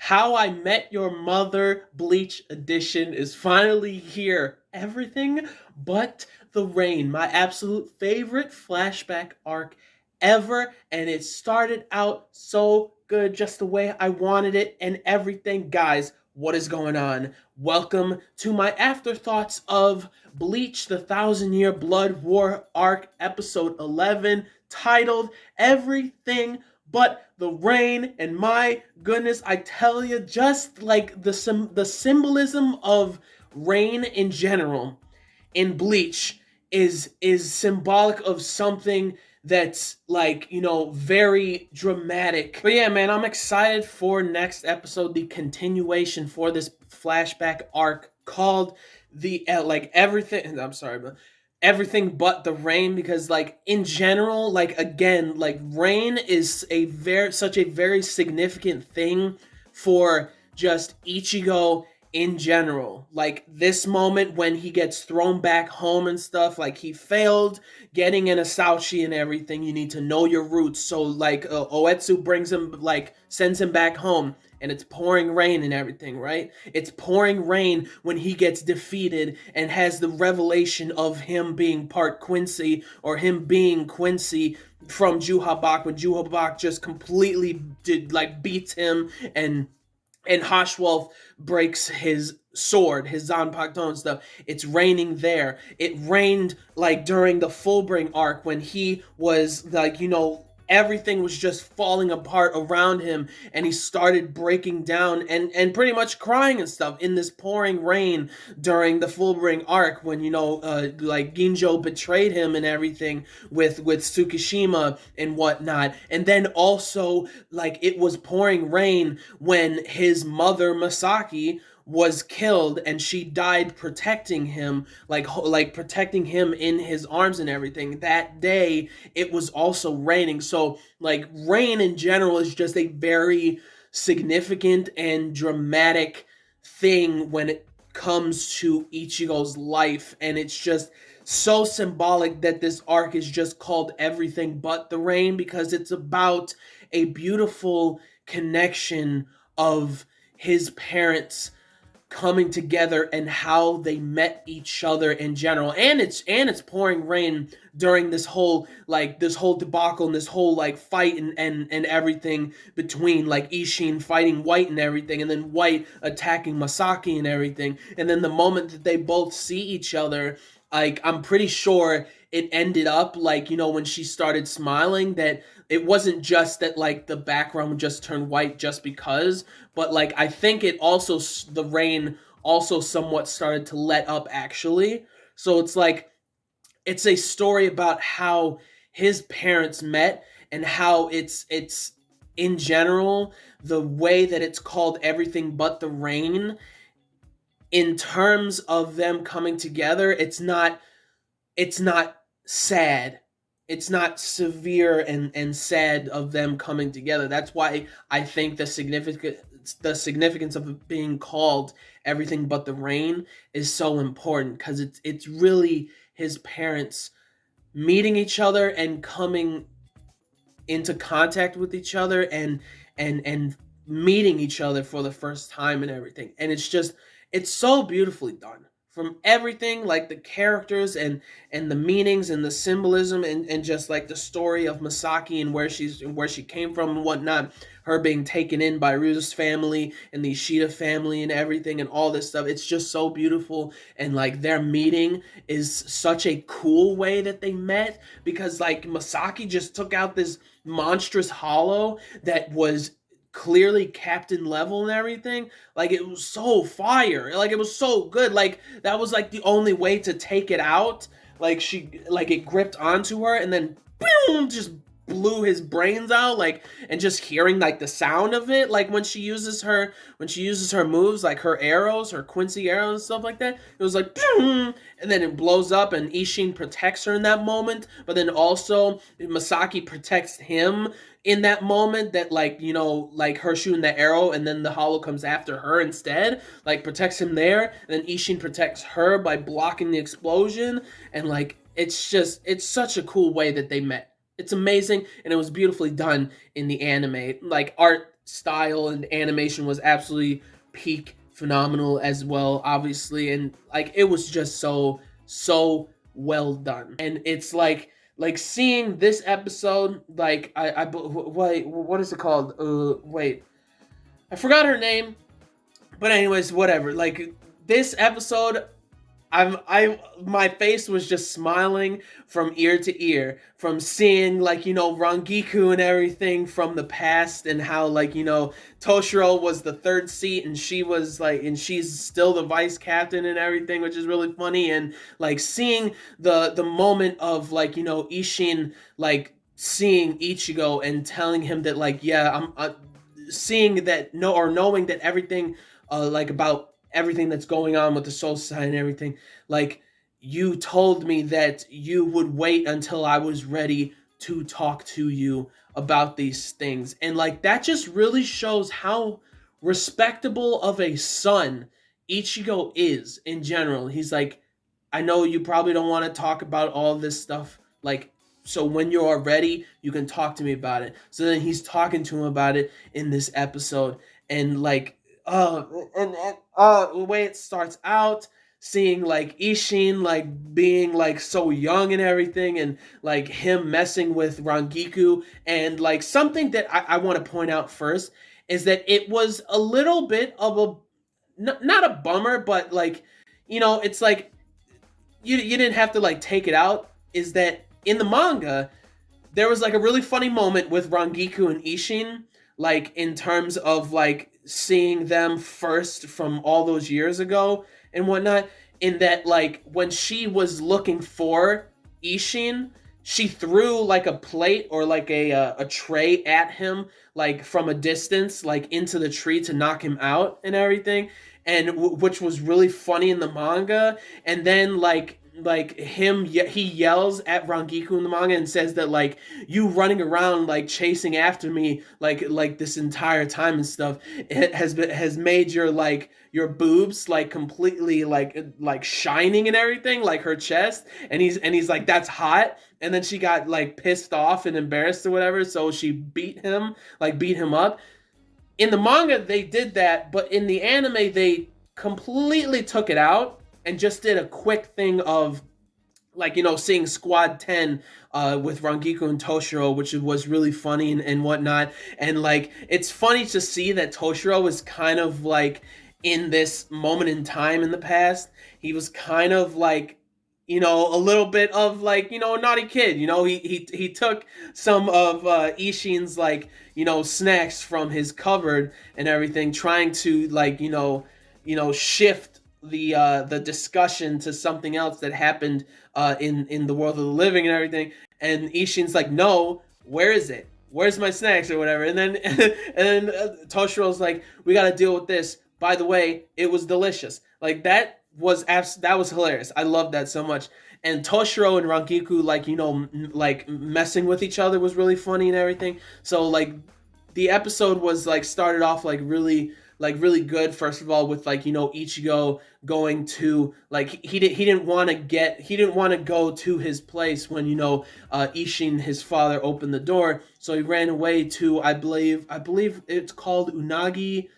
How I Met Your Mother Bleach edition is finally here. Everything but the rain, my absolute favorite flashback arc ever, and it started out so good, just the way I wanted it, and everything. Guys, what is going on? Welcome to my afterthoughts of Bleach, the Thousand Year Blood War arc, episode 11, titled Everything But the Rain. And my goodness, I tell you, just like the symbolism of rain in general in Bleach is symbolic of something that's like, very dramatic. But yeah, man, I'm excited for next episode, the continuation for this flashback arc called the like everything. I'm sorry, but everything but the rain, because like in general, like again, like rain is a very such a very significant thing for just Ichigo in general. Like this moment when he gets thrown back home and stuff, like he failed getting in a Sauchi and everything. You need to know your roots. So like Oetsu brings him, like sends him back home, and it's pouring rain and everything, right? It's pouring rain when he gets defeated and has the revelation of him being part Quincy, or him being Quincy from Juhabak, when Juhabak just completely beats him, and Hashwolf breaks his sword, his Zanpakuto and stuff. It's raining there. It rained like during the Fullbring arc when he was like, everything was just falling apart around him, and he started breaking down and pretty much crying and stuff in this pouring rain during the Fullbring arc when like Ginjo betrayed him and everything with Tsukishima and whatnot. And then also like it was pouring rain when his mother Masaki was killed, and she died protecting him, like protecting him in his arms and everything. That day it was also raining. So like rain in general is just a very significant and dramatic thing when it comes to Ichigo's life, and it's just so symbolic that this arc is just called Everything But the Rain, because it's about a beautiful connection of his parents coming together and how they met each other in general. And it's pouring rain during this whole debacle and this whole like fight and everything between like Ishin fighting White and everything, and then White attacking Masaki and everything. And then the moment that they both see each other, like I'm pretty sure it ended up like, when she started smiling, that it wasn't just that like the background would just turn white just because, but like I think it also, the rain also somewhat started to let up actually. So it's like it's a story about how his parents met, and how it's in general the way that it's called Everything But the Rain. In terms of them coming together, it's not sad. It's not severe and sad of them coming together. That's why I think the significance of it being called Everything But the Rain is so important, because it's really his parents meeting each other and coming into contact with each other, and meeting each other for the first time and everything. And it's so beautifully done, from everything, like the characters and the meanings and the symbolism, and just like the story of Masaki and where she came from and whatnot, her being taken in by Ryu's family and the Ishida family and everything, and all this stuff. It's just so beautiful. And like their meeting is such a cool way that they met, because like Masaki just took out this monstrous hollow that was clearly captain level and everything. Like it was so fire, like it was so good. Like that was like the only way to take it out. Like it gripped onto her, and then boom, just blew his brains out. Like, and just hearing like the sound of it, like when she uses her moves, like her arrows, her Quincy arrows and stuff like that, it was like boom, and then it blows up, and Ishin protects her in that moment. But then also Masaki protects him in that moment, that like, like her shooting the arrow and then the hollow comes after her instead, like protects him there. And then Ishin protects her by blocking the explosion. And like it's such a cool way that they met. It's amazing, and it was beautifully done in the anime. Like art style and animation was absolutely peak phenomenal as well, obviously, and like it was just so well done. And it's like seeing this episode, like wait, what is it called? Wait, I forgot her name, but anyways, whatever. Like this episode, I my face was just smiling from ear to ear from seeing like Rangiku and everything from the past, and how like Toshiro was the third seat and she was like, and she's still the vice captain and everything, which is really funny. And like seeing the moment of like Ishin like seeing Ichigo and telling him that like, yeah, I'm seeing that, no, or knowing that everything like about everything that's going on with the Soul Society and everything, like you told me that you would wait until I was ready to talk to you about these things. And like that just really shows how respectable of a son Ichigo is in general. He's like, I know you probably don't want to talk about all this stuff, like, so when you are ready, you can talk to me about it. So then he's talking to him about it in this episode. And like the way it starts out, seeing like Ishin like being like so young and everything, and like him messing with Rangiku. And like something that I want to point out first is that it was a little bit of a not a bummer, but like it's like you didn't have to like take it out, is that in the manga there was like a really funny moment with Rangiku and Ishin, like in terms of like seeing them first from all those years ago and whatnot. In that, like when she was looking for Ishin, she threw like a plate or like a tray at him, like from a distance, like into the tree to knock him out and everything, and which was really funny in the manga. And then like him he yells at Rangiku in the manga and says that like, you running around like chasing after me like this entire time and stuff, it has made your boobs like completely like shining and everything, like her chest. And he's like, that's hot. And then she got like pissed off and embarrassed or whatever, so she beat him up. In the manga they did that, but in the anime they completely took it out and just did a quick thing of like seeing Squad 10 with Rangiku and Toshiro, which was really funny and whatnot. And like it's funny to see that Toshiro is kind of like in this moment in time in the past, he was kind of like a little bit of like a naughty kid. He took some of Ishin's like snacks from his cupboard and everything, trying to like shift the discussion to something else that happened in the world of the living and everything. And Ishin's like, no, where is it? Where's my snacks or whatever? And then Toshiro's like, we got to deal with this. By the way, it was delicious. Like that was hilarious. I loved that so much. And Toshiro and Rangiku like like messing with each other was really funny and everything. So like the episode was like started off like really good, first of all, with like Ichigo going to like he didn't want to go to his place when Ishin, his father, opened the door, so he ran away to, I believe it's called Unagisa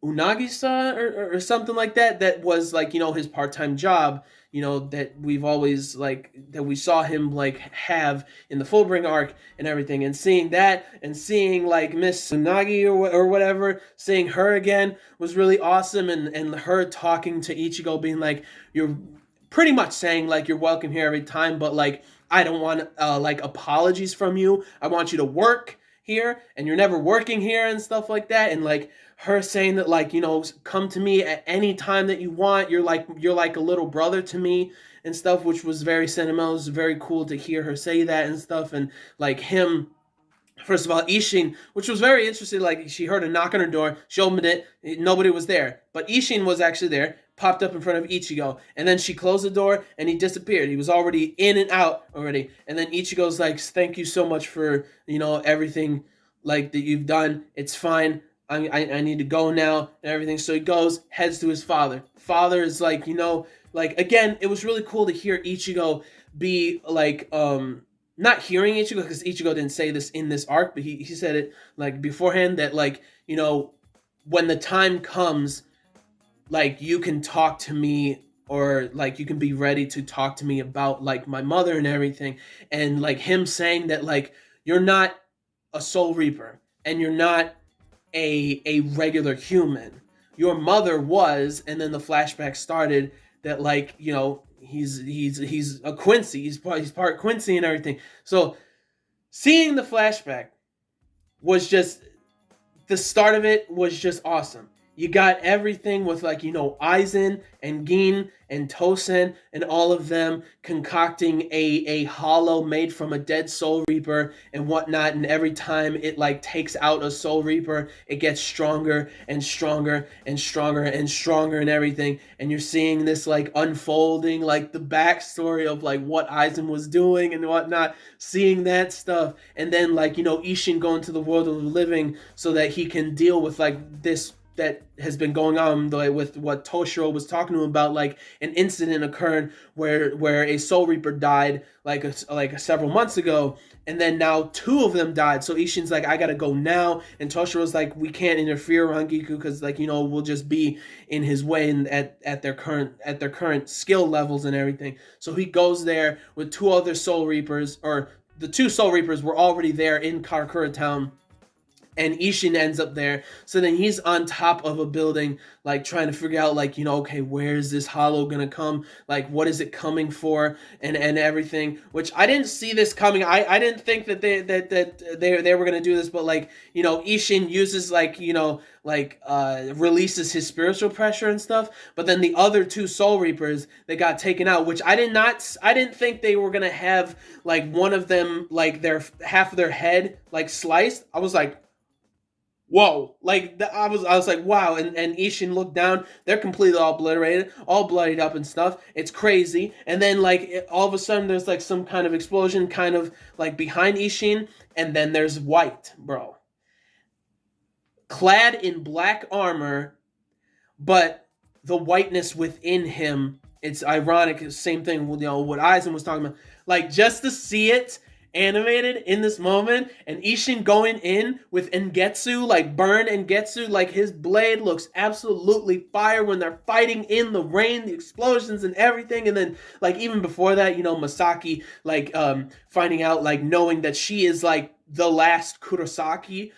or something like that. That was like his part-time job, that we've always like that we saw him like have in the Fullbring arc and everything. And seeing that, and seeing like Miss Unagi or whatever, seeing her again was really awesome. And her talking to Ichigo, being like, you're pretty much saying like, you're welcome here every time, but like I don't want like apologies from you. I want you to work here, and you're never working here and stuff like that. And like her saying that like come to me at any time that you want, you're like a little brother to me and stuff, which was very sentimental. It was very cool to hear her say that and stuff. And like him, first of all, Ishin, which was very interesting, like she heard a knock on her door, she opened it, nobody was there, but Ishin was actually there, popped up in front of Ichigo, and then she closed the door and he disappeared. He was already in and out already. And then Ichigo's like, thank you so much for everything like that you've done. It's fine. I need to go now and everything. So he goes, heads to his father. Father is like, like again, it was really cool to hear Ichigo be like not hearing Ichigo, because Ichigo didn't say this in this arc, but he said it like beforehand, that like, when the time comes, like you can talk to me, or like you can be ready to talk to me about like my mother and everything. And like him saying that like you're not a soul reaper, and you're not a regular human. Your mother was, and then the flashback started, that like, he's a Quincy, he's part Quincy and everything. So seeing the flashback was just, the start of it was just awesome. You got everything with like, Aizen and Gin and Tosen and all of them concocting a hollow made from a dead Soul Reaper and whatnot. And every time it like takes out a Soul Reaper, it gets stronger and stronger and stronger and stronger and everything. And you're seeing this like unfolding, like the backstory of like what Aizen was doing and whatnot, seeing that stuff. And then like, Ishin going to the world of the living so that he can deal with like this that has been going on, like, with what Toshiro was talking to him about, like an incident occurred where a Soul Reaper died like several months ago, and then now two of them died. So Ishin's like, I gotta go now, and Toshiro's like, we can't interfere on Giku because like, we'll just be in his way and at their current skill levels and everything. So he goes there with two other Soul Reapers, or the two Soul Reapers were already there in Karakura Town, and Ishin ends up there. So then he's on top of a building, like trying to figure out, like, okay, where is this hollow gonna come? Like, what is it coming for? And everything. Which I didn't see this coming. I didn't think that they were gonna do this, but like, Ishin uses like, releases his spiritual pressure and stuff. But then the other two Soul Reapers, they got taken out, which I didn't think they were gonna have like one of them, like their half of their head like sliced. I was like, whoa, like I was like, wow. And Ishin looked down, they're completely all obliterated, all bloodied up and stuff. It's crazy. And then like all of a sudden there's like some kind of explosion kind of like behind Ishin, and then there's White, bro, clad in black armor, but the whiteness within him, it's ironic. Same thing with, what Aizen was talking about. Like, just to see it animated in this moment, and Ishin going in with Engetsu, like burn Engetsu, like his blade looks absolutely fire when they're fighting in the rain, the explosions and everything. And then like even before that, Masaki like finding out, like knowing that she is like the last Kurosaki,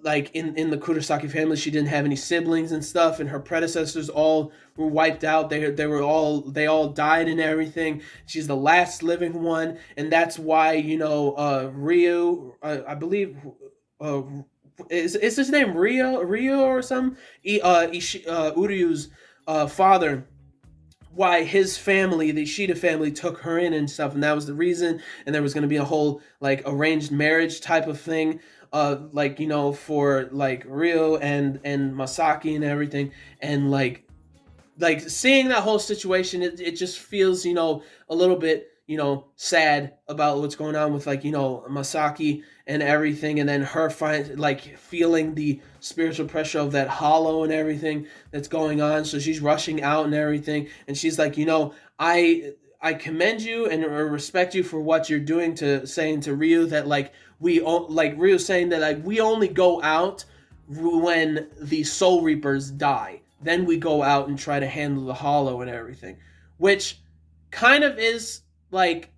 like in the Kurosaki family, she didn't have any siblings and stuff, and her predecessors all were wiped out. They all died and everything. She's the last living one, and that's why Ryu, I believe, is his name Rio or some Uryu's father, why his family, the Ishida family, took her in and stuff, and that was the reason. And there was going to be a whole like arranged marriage type of thing, like for like Rio and Masaki and everything. And like seeing that whole situation, it just feels a little bit sad about what's going on with like Masaki and everything, and then her like feeling the spiritual pressure of that hollow and everything that's going on. So she's rushing out and everything, and she's like, I commend you and respect you for what you're doing, to saying to Ryu that like like Ryu saying that like we only go out when the Soul Reapers die, then we go out and try to handle the hollow and everything, which kind of is like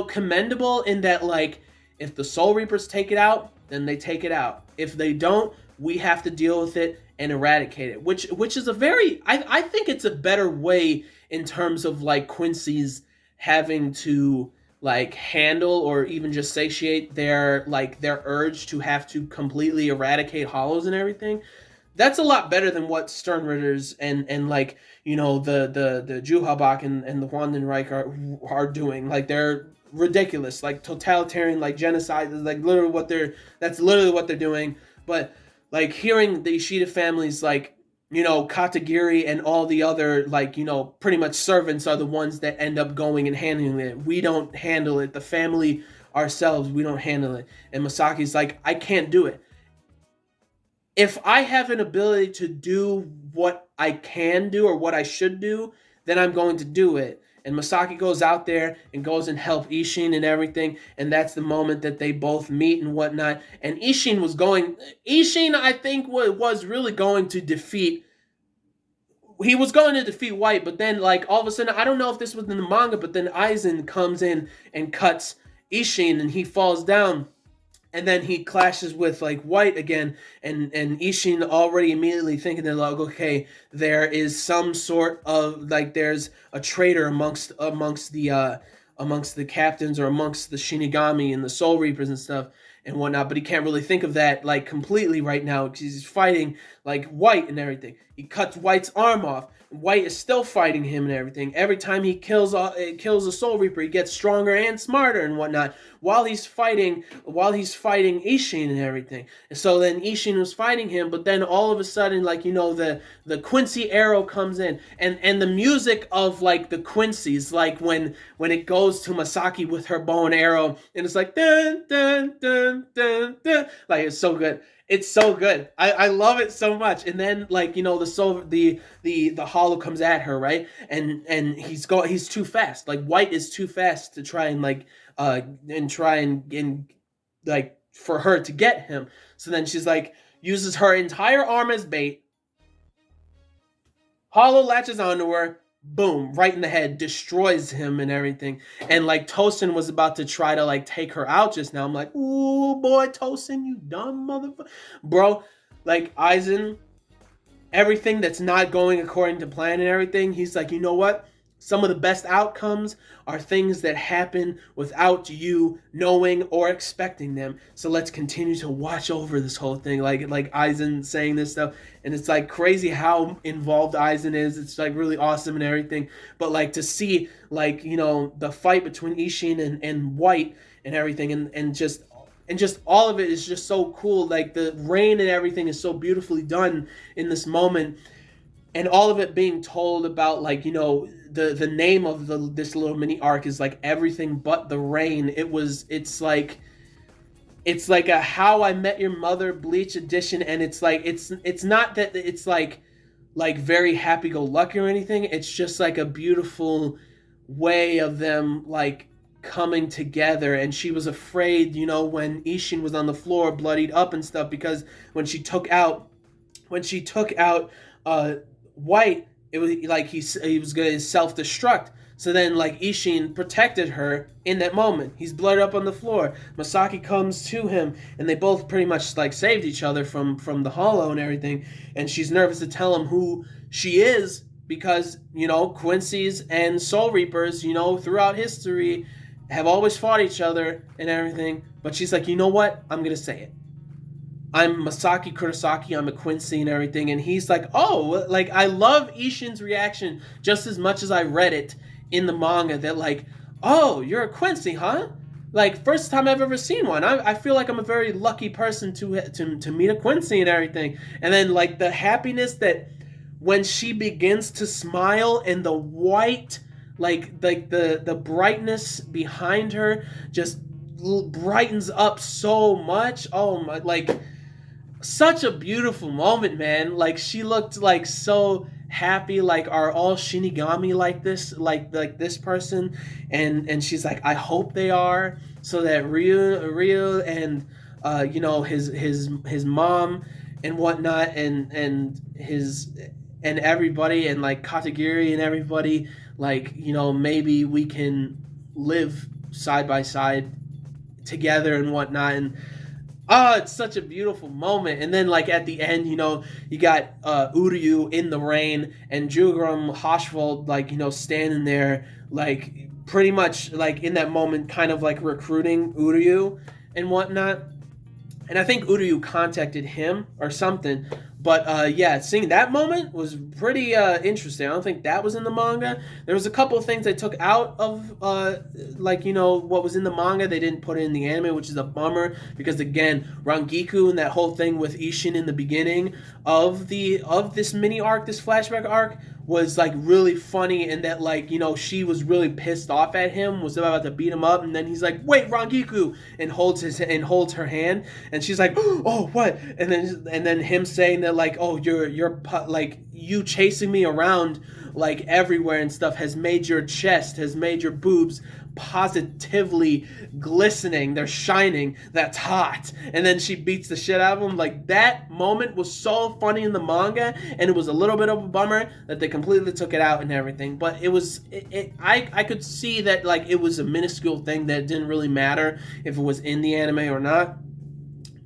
commendable in that like if the Soul Reapers take it out, then they take it out. If they don't, we have to deal with it and eradicate it, which is a very I think it's a better way in terms of like Quincy's having to like handle or even just satiate their urge to have to completely eradicate hollows and everything. That's a lot better than what Sternritters and like the Juhabak and the Wandenreich are doing. Like they're ridiculous, like totalitarian, like genocide is like literally what they're doing. But like hearing the Ishida families, like Katagiri and all the other like pretty much servants are the ones that end up going and handling it. We don't handle it. The family ourselves, we don't handle it. And Masaki's like, I can't do it. If I have an ability to do what I can do or what I should do, then I'm going to do it. and Masaki goes out there and goes and help Ishin and everything, and that's the moment that they both meet and whatnot. And Ishin, I think, was really going to defeat. He was going to defeat White, but then like all of a sudden, I don't know if this was in the manga, but then Aizen comes in and cuts Ishin, and he falls down, and then he clashes with like White again, and Ishin already immediately thinking that like, okay, there is some sort of like there's a traitor amongst the captains or amongst the Shinigami and the Soul Reapers and stuff and whatnot, but he can't really think of that like completely right now because he's fighting like White and everything. He cuts White's arm off. White is still fighting him and everything. Every time he kills a Soul Reaper, he gets stronger and smarter and whatnot. While he's fighting Ishin and everything. And so then Ishin was fighting him, but then all of a sudden, like the Quincy arrow comes in, and the music of like the Quincy's, like when it goes to Masaki with her bow and arrow, and it's like dun dun dun dun dun, like it's so good. It's so good. I love it so much. And then like the hollow comes at her, right? And he's too fast. Like White is too fast to try and like like for her to get him. So then she's like uses her entire arm as bait. Hollow latches onto her, boom, right in the head, destroys him and everything. And like Tosin was about to try to like take her out just now. I'm like, ooh, boy, Tosin, you dumb motherfucker. Bro, like Aizen, everything that's not going according to plan and everything, he's like, you know what? Some of the best outcomes are things that happen without you knowing or expecting them. So let's continue to watch over this whole thing. Like Aizen saying this stuff, and it's like crazy how involved Aizen is. It's like really awesome and everything. But like to see like the fight between Ishin and White and everything, and just all of it is just so cool. Like the rain and everything is so beautifully done in this moment. And all of it being told about like the name of this little mini arc is like Everything But the Rain. It's like a How I Met Your Mother Bleach edition, and it's like it's not that it's like very happy go lucky or anything. It's just like a beautiful way of them like coming together. And she was afraid when Ishin was on the floor bloodied up and stuff, because when she took out White, it was like he was going to self-destruct. So then like Ishin protected her in that moment. He's blooded up on the floor. Masaki comes to him, and they both pretty much like saved each other from the hollow and everything. And she's nervous to tell him who she is because Quincy's and Soul Reapers throughout history have always fought each other and everything. But she's like, you know what? I'm going to say it. I'm Masaki Kurosaki, I'm a Quincy and everything. And he's like, oh, like I love Ishin's reaction just as much as I read it in the manga, that like, oh, you're a Quincy, huh? Like, first time I've ever seen one. I feel like I'm a very lucky person to meet a Quincy and everything. And then like the happiness that when she begins to smile, and the white, like the brightness behind her just brightens up so much. Oh my, like such a beautiful moment, man. Like she looked like so happy. Like, are all Shinigami like this, like this person? And she's like, I hope they are, so that Ryu and his mom and whatnot, and everybody, and like Katagiri and everybody, like maybe we can live side by side together and whatnot. And it's such a beautiful moment. And then like at the end, you got Uryu in the rain, and Jugram Hoshvald like standing there, like pretty much like in that moment kind of like recruiting Uryu and whatnot. And I think Uryu contacted him or something. But yeah, seeing that moment was pretty interesting. I don't think that was in the manga. There was a couple of things they took out of what was in the manga. They didn't put it in the anime, which is a bummer, because again, Rangiku and that whole thing with Ishin in the beginning of this mini arc, this flashback arc, was like really funny, and that like she was really pissed off at him, was about to beat him up, and then he's like, "Wait, Rangiku," and holds her hand, and she's like, "Oh, what?" And then him saying that like, "Oh, you're like you chasing me around like everywhere and stuff has made your chest, has made your boobs positively glistening. They're shining. That's hot." And then she beats the shit out of him. Like, that moment was so funny in the manga, and it was a little bit of a bummer that they completely took it out and everything. But it was, I could see that like it was a minuscule thing that didn't really matter if it was in the anime or not.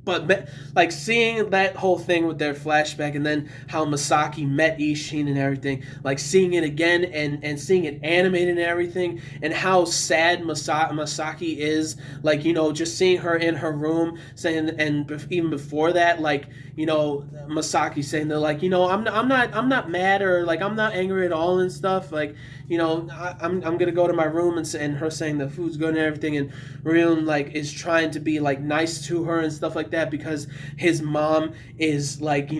But like seeing that whole thing with their flashback, and then how Masaki met Ishin and everything, like seeing it again and seeing it animated and everything, and how sad Masaki is, like just seeing her in her room saying, and even before that, like Masaki saying that like I'm not mad, or like I'm not angry at all and stuff, like I'm gonna go to my room, and her saying the food's good and everything, and Ryun like is trying to be like nice to her and stuff like that, because his mom is like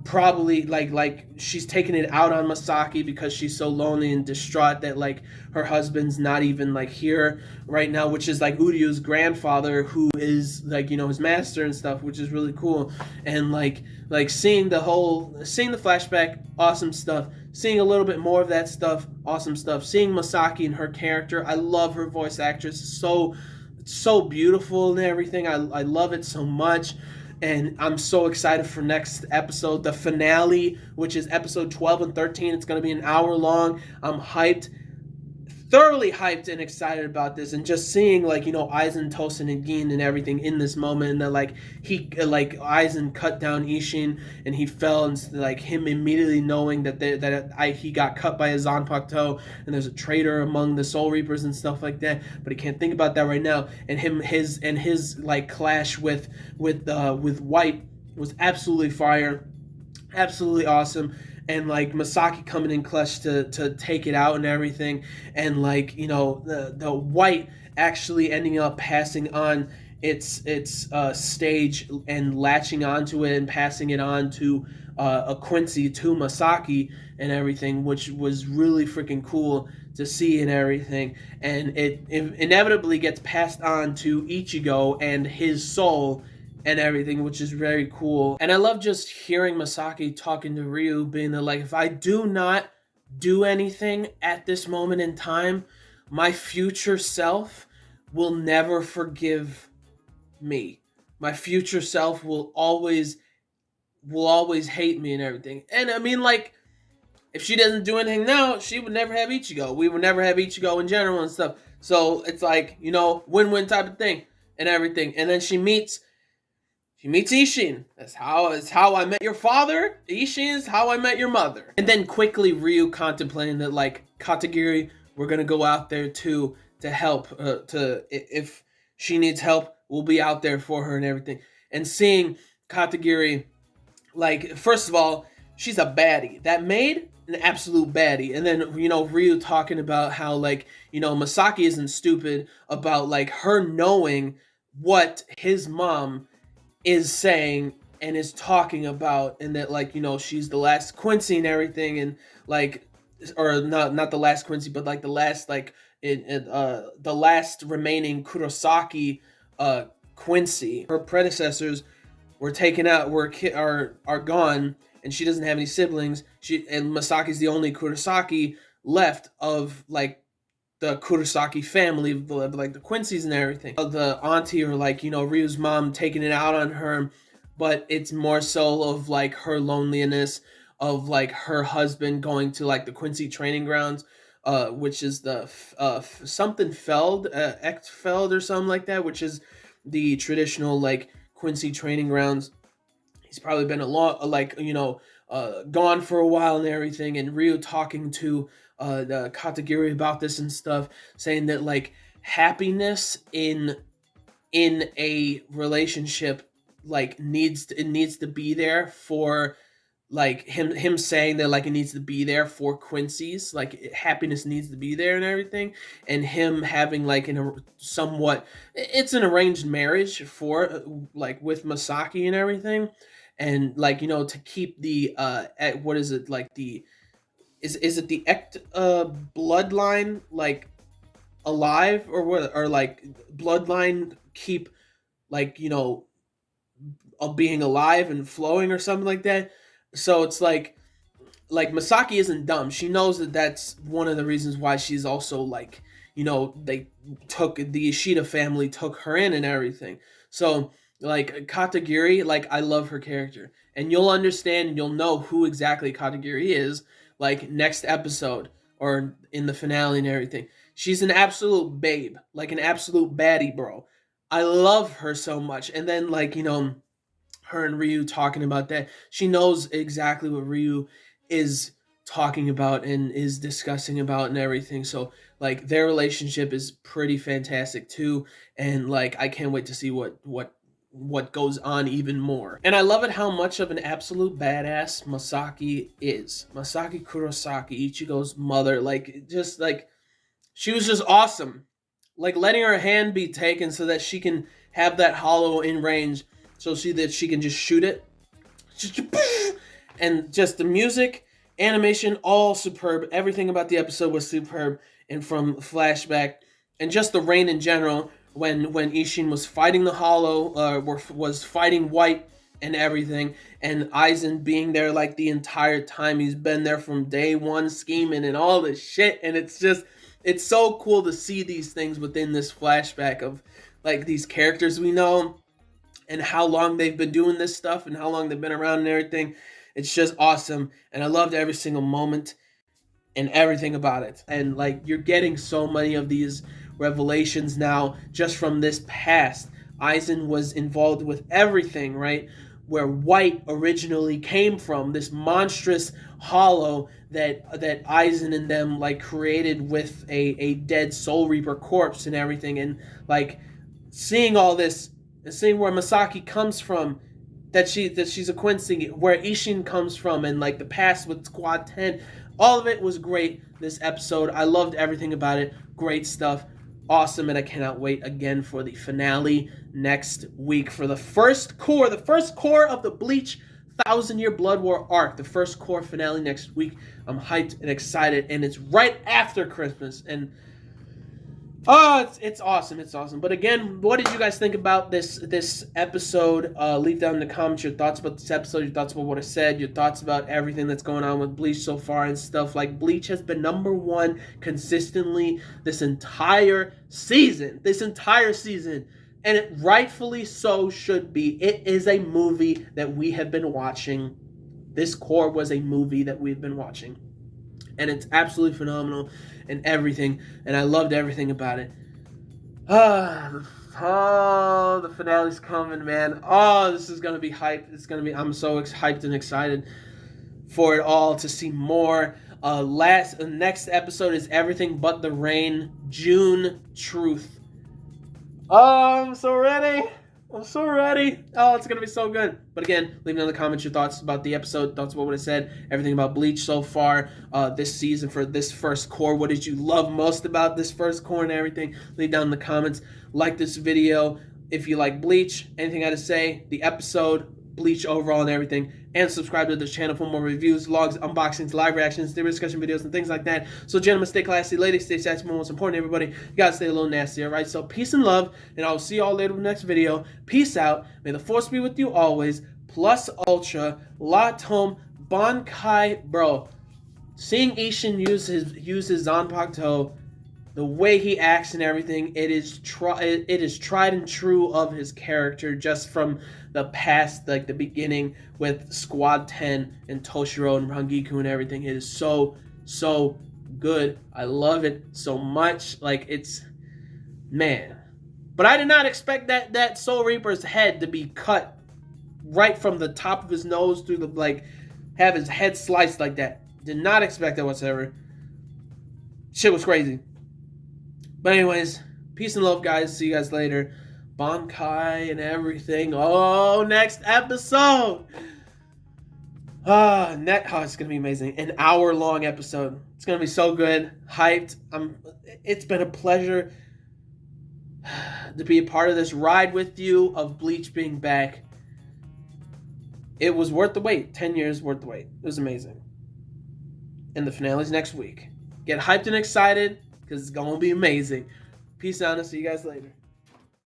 probably like she's taking it out on Masaki because she's so lonely and distraught that like her husband's not even like here right now, which is like Uryu's grandfather, who is like his master and stuff, which is really cool. And like seeing the flashback, awesome stuff. Seeing a little bit more of that stuff, awesome stuff. Seeing Masaki and her character, I love her voice actress, so beautiful and everything. I love it so much. And I'm so excited for next episode, the finale, which is episode 12 and 13. It's going to be an hour long. I'm hyped, thoroughly hyped and excited about this, and just seeing like Aizen, Tosin, and Gin and everything in this moment, and that like Aizen cut down Ishin and he fell, and like him immediately knowing that he got cut by a Zanpakuto, and there's a traitor among the Soul Reapers and stuff like that, but he can't think about that right now. And his like clash with White was absolutely fire, absolutely awesome. And like Masaki coming in clutch to take it out and everything, and like the White actually ending up passing on its stage and latching onto it and passing it on to a Quincy, to Masaki and everything, which was really freaking cool to see and everything. And it inevitably gets passed on to Ichigo and his soul and everything, which is very cool. And I love just hearing Masaki talking to Ryu, being that like, if I do not do anything at this moment in time, my future self will never forgive me. My future self will always hate me and everything. And I mean, like, if she doesn't do anything now, she would never have Ichigo. We would never have Ichigo in general and stuff. So it's like, win-win type of thing and everything. And then she meets Ishin. That's how I met your father. Ishin is how I met your mother. And then quickly Ryu contemplating that like, Katagiri, we're gonna go out there too to help. If she needs help, we'll be out there for her and everything. And seeing Katagiri, like, first of all, she's a baddie. That maid, an absolute baddie. And then Ryu talking about how like Masaki isn't stupid about like her knowing what his mom is saying and is talking about, and that like she's the last Quincy and everything, and like, or not the last Quincy, but like the last like the last remaining Kurosaki Quincy. Her predecessors were taken out, are gone, and she doesn't have any siblings. And Masaki's the only Kurosaki left of like the Kurosaki family, like the Quincy's and everything. The auntie, or like Ryu's mom, taking it out on her, but it's more so of like her loneliness of like her husband going to like the Quincy training grounds, which is the something Feld, Echtfeld or something like that, which is the traditional like Quincy training grounds. He's probably been a lot like gone for a while and everything, and Ryu talking to the Katagiri about this and stuff, saying that like happiness in a relationship like needs to be there for like him saying that like it needs to be there for Quincy's, like happiness needs to be there and everything, and him having like somewhat, it's an arranged marriage for like with Masaki and everything, and like to keep the what is it, like the is it the bloodline like alive, or what, or like bloodline keep like, of being alive and flowing or something like that. So it's like Masaki isn't dumb. She knows that that's one of the reasons why she's also like, they took the Ishida family took her in and everything. So like Katagiri, like I love her character, and you'll understand and you'll know who exactly Katagiri is like next episode or in the finale and everything. She's an absolute babe, like an absolute baddie, bro. I love her so much. And then like, her and Ryu talking about that. She knows exactly what Ryu is talking about and is discussing about and everything. So like their relationship is pretty fantastic too, and like I can't wait to see what goes on even more. And I love it how much of an absolute badass Masaki is. Masaki Kurosaki, Ichigo's mother, like just like she was just awesome. Like letting her hand be taken so that she can have that hollow in range, so she can just shoot it. And just the music, animation, all superb. Everything about the episode was superb. And from Flashback, and just the rain in general, when Ishin was fighting the hollow, was fighting White and everything, and Aizen being there like the entire time. He's been there from day one, scheming and all this shit. And it's so cool to see these things within this flashback of like these characters we know and how long they've been doing this stuff and how long they've been around and everything. It's just awesome, and I loved every single moment and everything about it. And like you're getting so many of these revelations now just from this past. Aizen was involved with everything, right? Where White originally came from, this monstrous hollow that Aizen and them like created with a dead Soul Reaper corpse and everything. And like seeing all this and seeing where Masaki comes from, that she's a Quincy, where Ishin comes from, and like the past with Squad 10. All of it was great this episode. I loved everything about it. Great stuff. Awesome, and I cannot wait again for the finale next week for the first core of the Bleach 1,000-Year Blood War arc. The first core finale next week. I'm hyped and excited, and it's right after Christmas. And it's awesome. It's awesome. But again, what did you guys think about this episode? Leave down in the comments your thoughts about this episode, your thoughts about what I said, your thoughts about everything that's going on with Bleach so far and stuff. Like, Bleach has been #1 consistently this entire season. And it rightfully so should be. It is a movie that we have been watching. This core was a movie that we've been watching. And it's absolutely phenomenal and everything, and I loved everything about it. The finale's coming, man. This is gonna be hype. I'm so hyped and excited for it all, to see more. Next episode is Everything But the Rain, June Truth. I'm so ready. I'm so ready. It's going to be so good. But again, leave in the comments your thoughts about the episode, thoughts about what I said, everything about Bleach so far this season for this first core. What did you love most about this first core and everything? Leave down in the comments. Like this video if you like Bleach, anything I had to say, the episode, Bleach overall and everything. And subscribe to this channel for more reviews, vlogs, unboxings, live reactions, theory discussion videos, and things like that. So gentlemen, stay classy. Ladies, stay sassy. Most important, everybody, you gotta stay a little nasty, alright? So peace and love, and I'll see y'all later in the next video. Peace out. May the force be with you always. Plus Ultra, Latom, Bankai, bro. Seeing Ishin use his Zanpakuto, the way he acts and everything, it is tried and true of his character, just from the past, like the beginning with Squad 10 and Toshiro and Rangiku and everything. It is so good. I love it so much. Like, it's, man. But I did not expect that Soul Reaper's head to be cut right from the top of his nose through the, like, have his head sliced like that. Did not expect that whatsoever. Shit was crazy. But anyways, peace and love, guys. See you guys later. Bankai and everything. Next episode. It's gonna be amazing. An hour-long episode. It's gonna be so good. Hyped. It's been a pleasure to be a part of this ride with you of Bleach being back. It was worth the wait. 10 years worth the wait. It was amazing. and the finale's next week. Get hyped and excited because it's going to be amazing. Peace out and see you guys later.